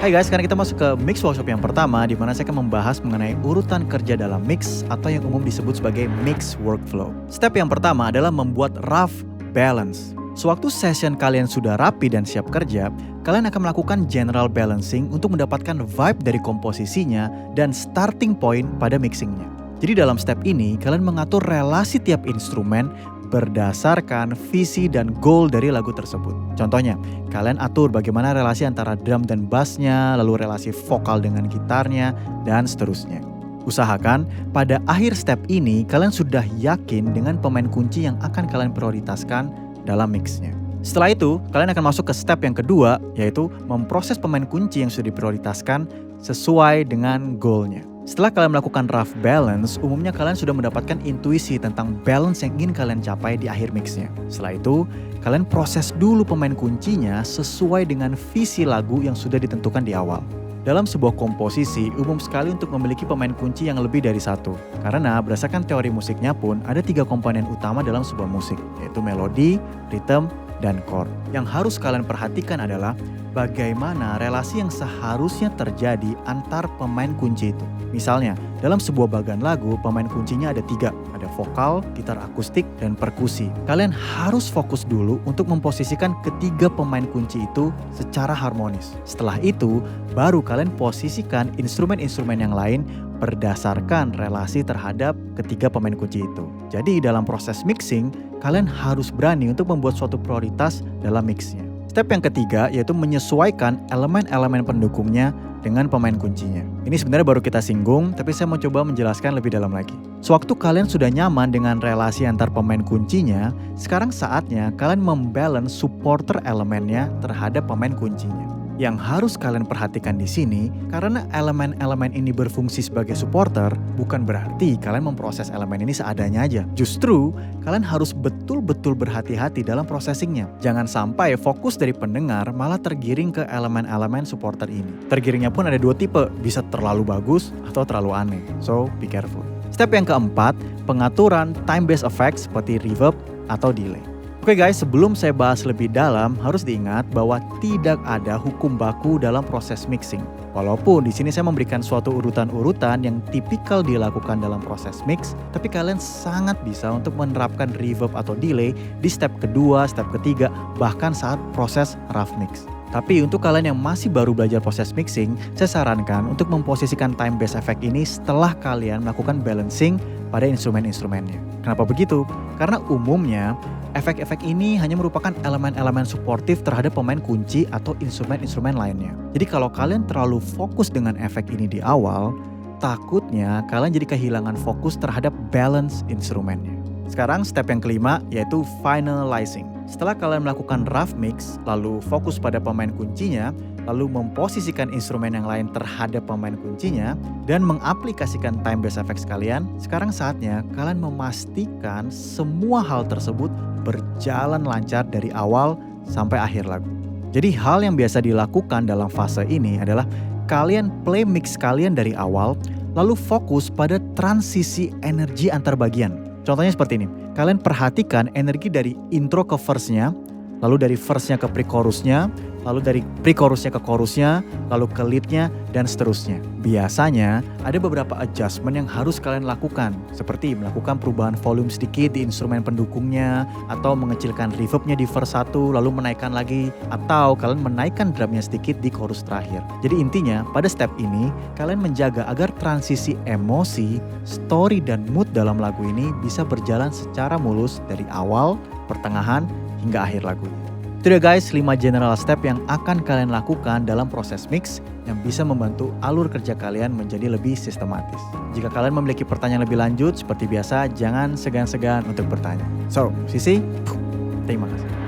Hai guys, sekarang kita masuk ke mix workshop yang pertama di mana saya akan membahas mengenai urutan kerja dalam mix atau yang umum disebut sebagai mix workflow. Step yang pertama adalah membuat rough balance. Sewaktu session kalian sudah rapi dan siap kerja, kalian akan melakukan general balancing untuk mendapatkan vibe dari komposisinya dan starting point pada mixingnya. Jadi dalam step ini, kalian mengatur relasi tiap instrumen berdasarkan visi dan goal dari lagu tersebut. Contohnya, kalian atur bagaimana relasi antara drum dan bassnya, lalu relasi vokal dengan gitarnya, dan seterusnya. Usahakan pada akhir step ini kalian sudah yakin dengan pemain kunci yang akan kalian prioritaskan dalam mixnya. Setelah itu, kalian akan masuk ke step yang kedua, yaitu memproses pemain kunci yang sudah diprioritaskan sesuai dengan goalnya. Setelah kalian melakukan rough balance, umumnya kalian sudah mendapatkan intuisi tentang balance yang ingin kalian capai di akhir mixnya. Setelah itu, kalian proses dulu pemain kuncinya sesuai dengan visi lagu yang sudah ditentukan di awal. Dalam sebuah komposisi, umum sekali untuk memiliki pemain kunci yang lebih dari satu. Karena berdasarkan teori musiknya pun, ada 3 komponen utama dalam sebuah musik, yaitu melodi, rhythm, dan chord. Yang harus kalian perhatikan adalah bagaimana relasi yang seharusnya terjadi antar pemain kunci itu. Misalnya, dalam sebuah bagian lagu, pemain kuncinya ada 3. Ada vokal, gitar akustik, dan perkusi. Kalian harus fokus dulu untuk memposisikan ketiga pemain kunci itu secara harmonis. Setelah itu, baru kalian posisikan instrumen-instrumen yang lain berdasarkan relasi terhadap ketiga pemain kunci itu. Jadi dalam proses mixing, kalian harus berani untuk membuat suatu prioritas dalam mixnya. Step yang ketiga yaitu menyesuaikan elemen-elemen pendukungnya dengan pemain kuncinya. Ini sebenarnya baru kita singgung, tapi saya mau coba menjelaskan lebih dalam lagi. Sewaktu kalian sudah nyaman dengan relasi antar pemain kuncinya, sekarang saatnya kalian membalance supporter elemennya terhadap pemain kuncinya. Yang harus kalian perhatikan di sini, karena elemen-elemen ini berfungsi sebagai supporter, bukan berarti kalian memproses elemen ini seadanya aja. Justru, kalian harus betul-betul berhati-hati dalam processingnya. Jangan sampai fokus dari pendengar malah tergiring ke elemen-elemen supporter ini. Tergiringnya pun ada 2 tipe, bisa terlalu bagus atau terlalu aneh. So, be careful. Step yang keempat, pengaturan time-based effects seperti reverb atau delay. Oke guys, sebelum saya bahas lebih dalam, harus diingat bahwa tidak ada hukum baku dalam proses mixing. Walaupun di sini saya memberikan suatu urutan-urutan yang tipikal dilakukan dalam proses mix, tapi kalian sangat bisa untuk menerapkan reverb atau delay di step kedua, step ketiga, bahkan saat proses rough mix. Tapi untuk kalian yang masih baru belajar proses mixing, saya sarankan untuk memposisikan time-based effect ini setelah kalian melakukan balancing pada instrumen-instrumennya. Kenapa begitu? Karena umumnya efek-efek ini hanya merupakan elemen-elemen suportif terhadap pemain kunci atau instrumen-instrumen lainnya. Jadi kalau kalian terlalu fokus dengan efek ini di awal, takutnya kalian jadi kehilangan fokus terhadap balance instrumennya. Sekarang step yang kelima yaitu finalizing. Setelah kalian melakukan rough mix, lalu fokus pada pemain kuncinya, lalu memposisikan instrumen yang lain terhadap pemain kuncinya, dan mengaplikasikan time-based effects kalian, sekarang saatnya kalian memastikan semua hal tersebut berjalan lancar dari awal sampai akhir lagu. Jadi hal yang biasa dilakukan dalam fase ini adalah kalian play mix kalian dari awal, lalu fokus pada transisi energi antar bagian. Contohnya seperti ini, kalian perhatikan energi dari intro ke verse-nya, lalu dari verse-nya ke pre-chorus-nya, lalu dari pre-chorus-nya ke chorus-nya, lalu ke lead-nya, dan seterusnya. Biasanya ada beberapa adjustment yang harus kalian lakukan, seperti melakukan perubahan volume sedikit di instrumen pendukungnya, atau mengecilkan reverb-nya di verse 1, lalu menaikkan lagi, atau kalian menaikkan drum-nya sedikit di chorus terakhir. Jadi intinya, pada step ini, kalian menjaga agar transisi emosi, story, dan mood dalam lagu ini bisa berjalan secara mulus dari awal, pertengahan, hingga akhir lagunya. Itu dia guys, 5 general step yang akan kalian lakukan dalam proses mix yang bisa membantu alur kerja kalian menjadi lebih sistematis. Jika kalian memiliki pertanyaan lebih lanjut, seperti biasa, jangan segan-segan untuk bertanya. So, Sisi, terima kasih.